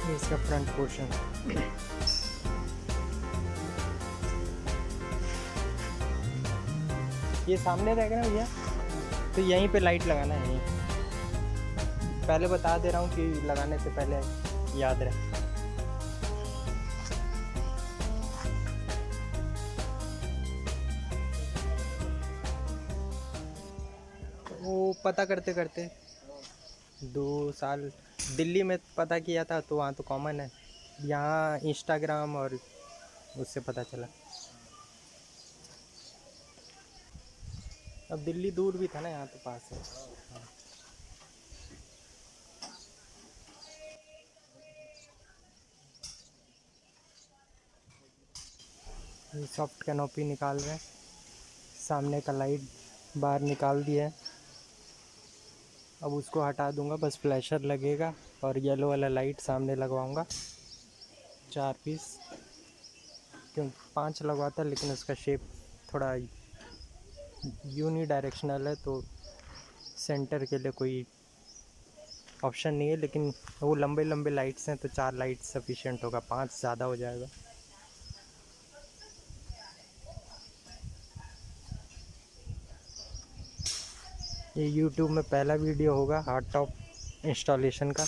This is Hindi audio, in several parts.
ये इसका फ्रंट पोर्शन। ये सामने रहेगा ना भैया, तो यहीं पे लाइट लगाना है। यहीं पहले बता दे रहा हूँ कि लगाने से पहले याद रहे। वो पता करते करते 2 साल दिल्ली में पता किया था, तो वहाँ तो कॉमन है। यहाँ इंस्टाग्राम और उससे पता चला। अब दिल्ली दूर भी था ना, यहाँ तो पास है। ये सॉफ्ट कैनोपी निकाल रहे हैं। सामने का लाइट बाहर निकाल दिया है। अब उसको हटा दूंगा, बस फ्लैशर लगेगा और येलो वाला लाइट सामने लगवाऊंगा। 4 पीस, क्यों 5 लगवाता, लेकिन उसका शेप थोड़ा यूनी डायरेक्शनल है, तो सेंटर के लिए कोई ऑप्शन नहीं है। लेकिन वो लंबे लंबे लाइट्स हैं, तो 4 लाइट सफिशिएंट होगा, 5 ज़्यादा हो जाएगा। ये YouTube में पहला वीडियो होगा हार्ड टॉप इंस्टॉलेशन का,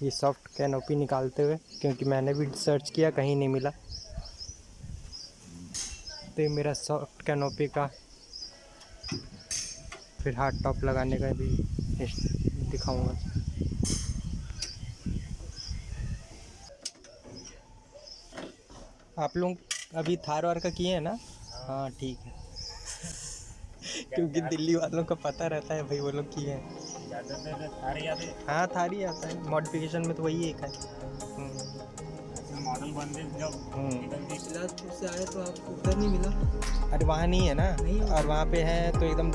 ये सॉफ्ट कैनोपी निकालते हुए, क्योंकि मैंने भी सर्च किया, कहीं नहीं मिला। तो ये मेरा सॉफ्ट कैनोपी का फिर हार्ड टॉप लगाने का भी दिखाऊंगा। आप लोग अभी थार वार का किए हैं ना? हाँ ठीक है। क्योंकि दिल्ली वालों को पता रहता है भाई, वो लोग किए हैं। हाँ थारी आता है, मॉडिफिकेशन में तो वही एक है। मॉडल बनते जब बिलासपुर से आए तो आपको उधर नहीं मिला? अरे वहाँ नहीं है ना, नहीं और वहाँ पे है तो एकदम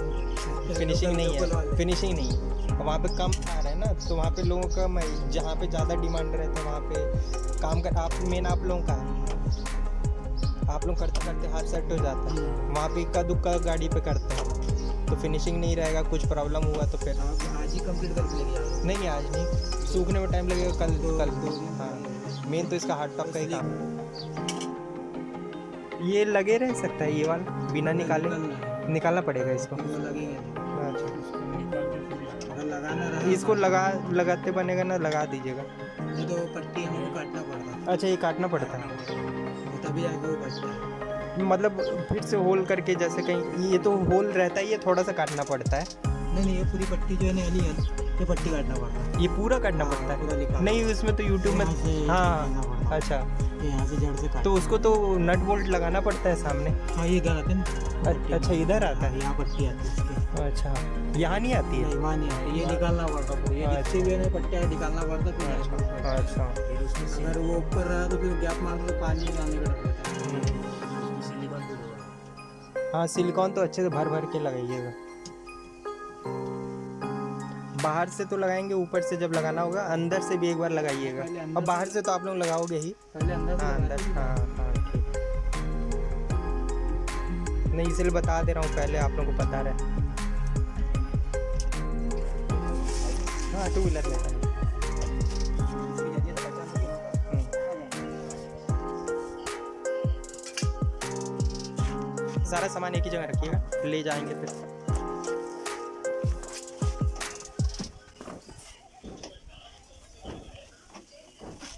फिनिशिंग नहीं है, फिनिशिंग नहीं है। वहाँ पे कम आ रहा है ना, तो वहाँ पे लोगों का जहाँ पे ज़्यादा डिमांड रहता है वहाँ पे काम कर। आप मेन आप लोगों का, आप लोग करते करते हाथ सेट हो जाता है। वहाँ पे इक्का दुक्का गाड़ी पे करते हैं, तो फिनिशिंग नहीं रहेगा, कुछ प्रॉब्लम हुआ तो फिर आज ही कंप्लीट करके लेके जाओ। नहीं आज नहीं, सूखने में टाइम लगेगा, कल कल। हाँ मेन तो इसका हार्ड टॉप का ही काम है। ये लगे रह सकता है, ये वाला बिना निकाले निकालना पड़ेगा इसको। वो लगेगा। अच्छा, अगर लगाना रहा इसको लगाते बनेगा ना, लगा दीजिएगा। नहीं तो पट्टी हमको काटना पड़ता है। अच्छा ये काटना पड़ता है, तभी आगे वो बचता है। मतलब फिर से होल करके, जैसे कहीं ये तो होल रहता है, ये थोड़ा सा काटना पड़ता है। नहीं ये पूरी पट्टी जो है ना, ये पट्टी काटना पड़ता है। ये पूरा काटना पड़ता पूरा है? निकाल। नहीं उसमें तो यूट्यूब में, यहाँ से हाँ काटना पड़ता है। अच्छा, यहाँ से जड़ से काट। तो उसको तो नट बोल्ट लगाना पड़ता है सामने। हाँ ये इधर आते हैं ना। अच्छा इधर आता है, यहाँ पट्टी आती है इसके। अच्छा यहाँ नहीं आती है? नहीं वहाँ नहीं आती, ये निकालना पड़ता है। ये जितनी भी है ना पट्टियाँ निकालना पड़ता है, फिर जाके पड़ता है। अच्छा अगर वो ऊपर रहा तो फिर गैप मार तो पानी आने का डर रहता है। हाँ सिलिकॉन तो अच्छे से भर भर के लगाइएगा। बाहर से तो लगाएंगे, ऊपर से जब लगाना होगा अंदर से भी एक बार लगाइएगा। पहले अंदर और बाहर से तो आप लोग लगाओगे ही। पहले अंदर से हाँ अंदर, हाँ हाँ ठीक। नहीं इसलिए बता दे रहा हूँ, पहले आप लोगों को पता रहे। हाँ 2 व्हीलर लेता है। सारा सामान एक ही जगह रखिएगा, ले जाएंगे फिर।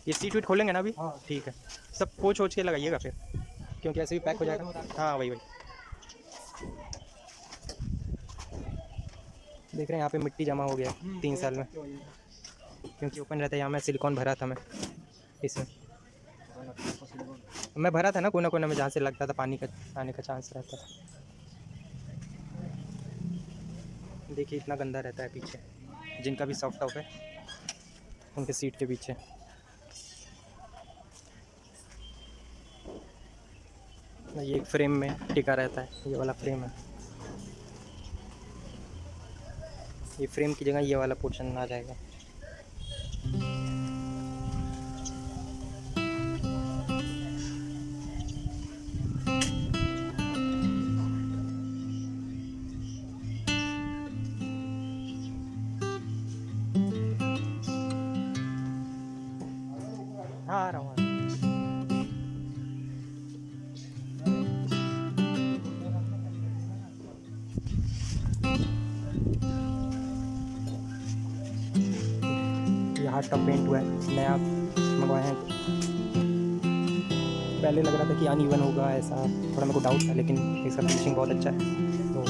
ये सीट वीट खोलेंगे ना अभी? हाँ। ठीक है, सब पोंछ ओछ के लगाइएगा फिर, क्योंकि ऐसे भी पैक हो जाएगा। हाँ वही देख रहे हैं यहाँ पे मिट्टी जमा हो गया 3 साल में, क्योंकि ओपन रहता है। यहाँ मैं सिलिकॉन भरा था, मैं इसमें मैं भरा था ना कोना कोना में, जहाँ से लगता था पानी का आने का चांस रहता था। देखिए इतना गंदा रहता है पीछे, जिनका भी सॉफ्ट टॉप है उनके सीट के पीछे। ये एक फ्रेम में टिका रहता है, ये वाला फ्रेम है। ये फ्रेम की जगह ये वाला पोर्शन आ जाएगा। हाँ आ रहा हूँ, आ रहा हूँ। ये हार्ड टॉप पेंट हुआ है, नया मंगवाए हैं। पहले लग रहा था कि अनइवन होगा, ऐसा थोड़ा मेरे को डाउट था, लेकिन इसका फिनिशिंग बहुत अच्छा है। तो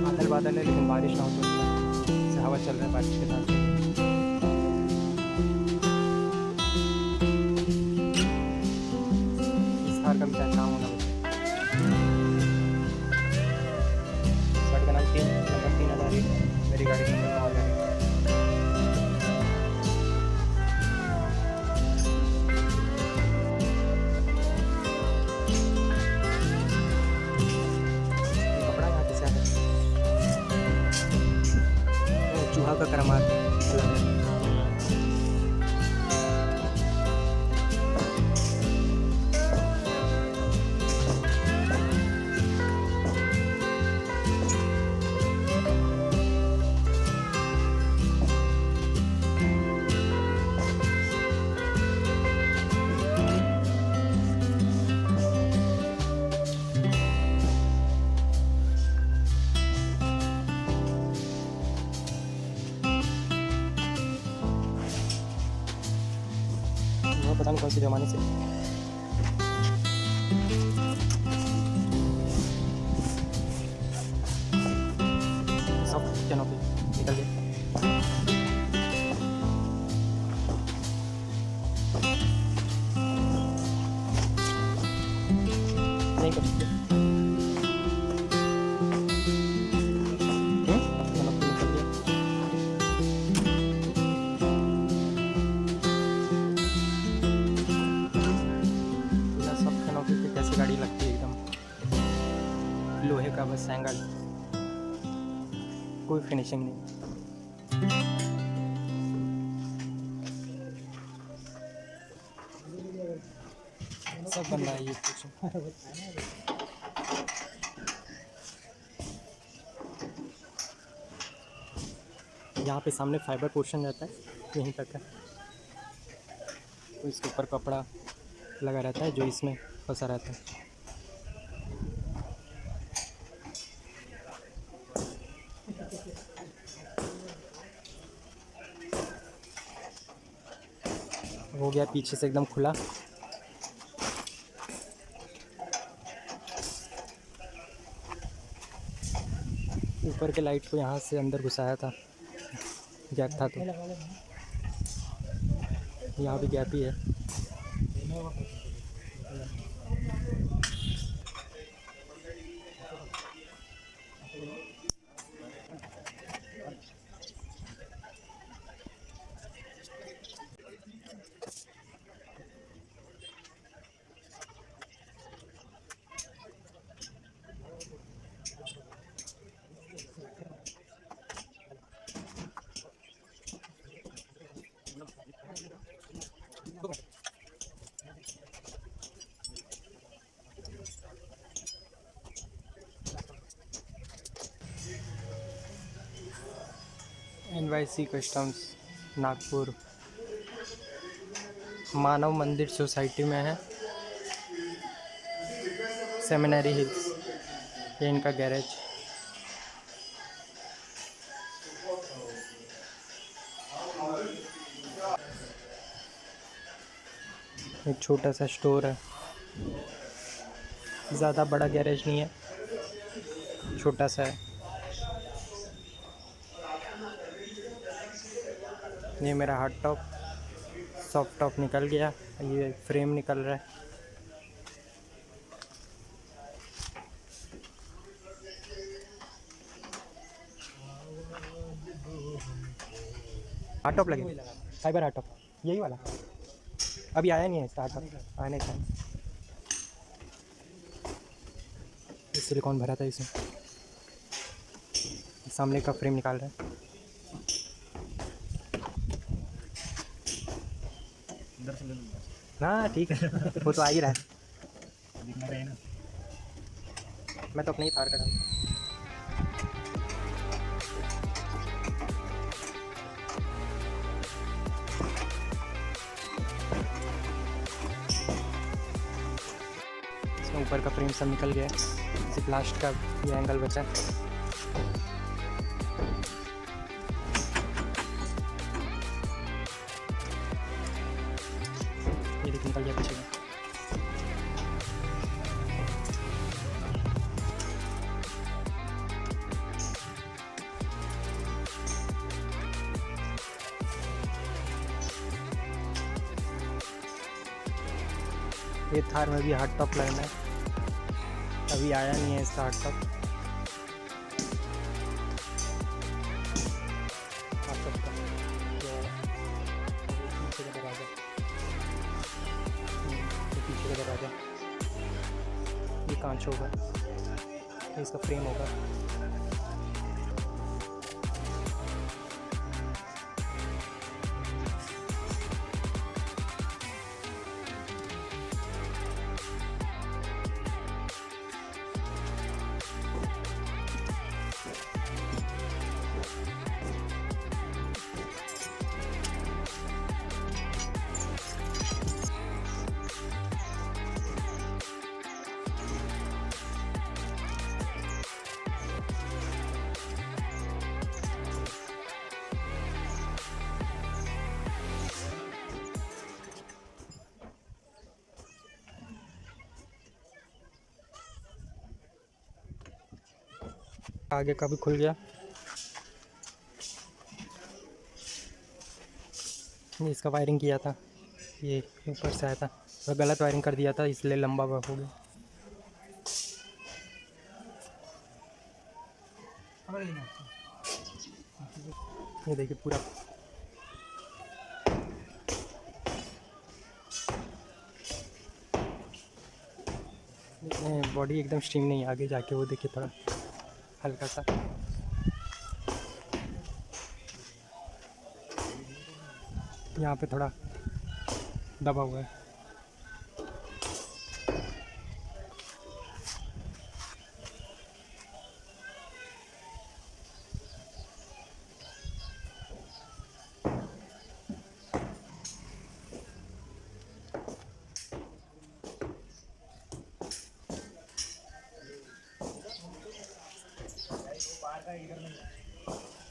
बादल बादल है, लेकिन बारिश ना हो तो अच्छा है। जैसे हवा चल रहा है बारिश के साथ। इस कार का भी शायद नाम होना गाड़ी का नाम नंबर 3000, मेरी गाड़ी का नंबर 9000। कपड़ा यहाँ कैसे आता है? चूहा का करामात अलग है। वो पता नहीं कौन से ज़माने से। सब चैनल पे निकल गए। नहीं कर सकते। चैनल पे निकल गया। बिना सब चैनल पे कैसे गाड़ी लगती है, एकदम लोहे का बस एंगल, कोई फिनिशिंग नहीं। सब बन रहा है ये कुछ। यहाँ पे सामने फाइबर पोर्शन रहता है, यहीं तक है। तो इसके ऊपर कपड़ा लगा रहता है जो इसमें फंसा रहता है। हो गया पीछे से एकदम खुला। ऊपर के लाइट को यहाँ से अंदर घुसाया था, गैप था, तो यहाँ भी गैप ही है। NYC कस्टम्स नागपुर मानव मंदिर सोसाइटी में है, सेमिनरी हिल्स। ये इनका गैरेज। एक छोटा सा स्टोर है, ज़्यादा बड़ा गैरेज नहीं है, छोटा सा है। ये मेरा हार्ड टॉप, सॉफ्ट टॉप निकल गया, ये फ्रेम निकल रहा है। हार्ड टॉप लगे, फाइबर हार्ड टॉप, यही वाला अभी आया नहीं है इसका हार्ड टॉप, आने का सिलिकॉन भरा था इसमें। सामने का फ्रेम निकाल रहे हैं। हाँ ठीक है वो तो आ ही रहा है, दिखना चाहिए ना। मैं तो अपने ही तार का डालता हूँ। इसमें ऊपर का फ्रेम सब निकल गया है, सिर्फ लास्ट का ये एंगल बचा है। ये देख निकल गया पीछे का। ये थार में भी हार्ड टॉप लगना है, अभी आया नहीं है इसका हार्ड टॉप। पीछे का दरवाजा, पीछे का दरवाजा, ये कांच होगा, ये इसका फ्रेम होगा। आगे का भी खुल गया, ये इसका वायरिंग किया था, ये ऊपर से आया था और गलत वायरिंग कर दिया था इसलिए लंबा हो गया। ये देखिए पूरा बॉडी एकदम स्ट्रीम नहीं, आगे जाके वो देखिए थोड़ा हल्का सा। यहाँ पे थोड़ा दबा हुआ है।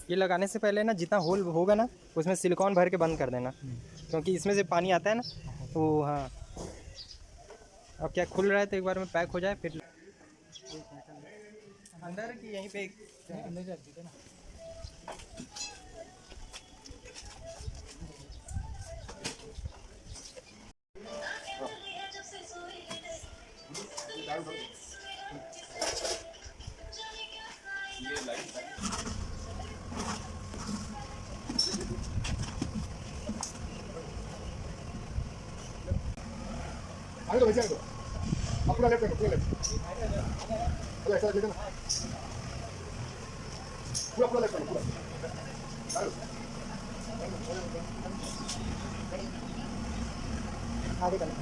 ये लगाने से पहले ना जितना होल होगा ना उसमें सिलिकॉन भर के बंद कर देना, क्योंकि इसमें से पानी आता है ना तो हाँ। अब क्या खुल रहा है तो एक बार में पैक हो जाए फिर अंदर की यहीं पे अंदर जा देते ना। algo me algo. Apúrale, apúrale. Hola, ¿estás viendo? Apúrale, apúrale. Claro. आगे करना।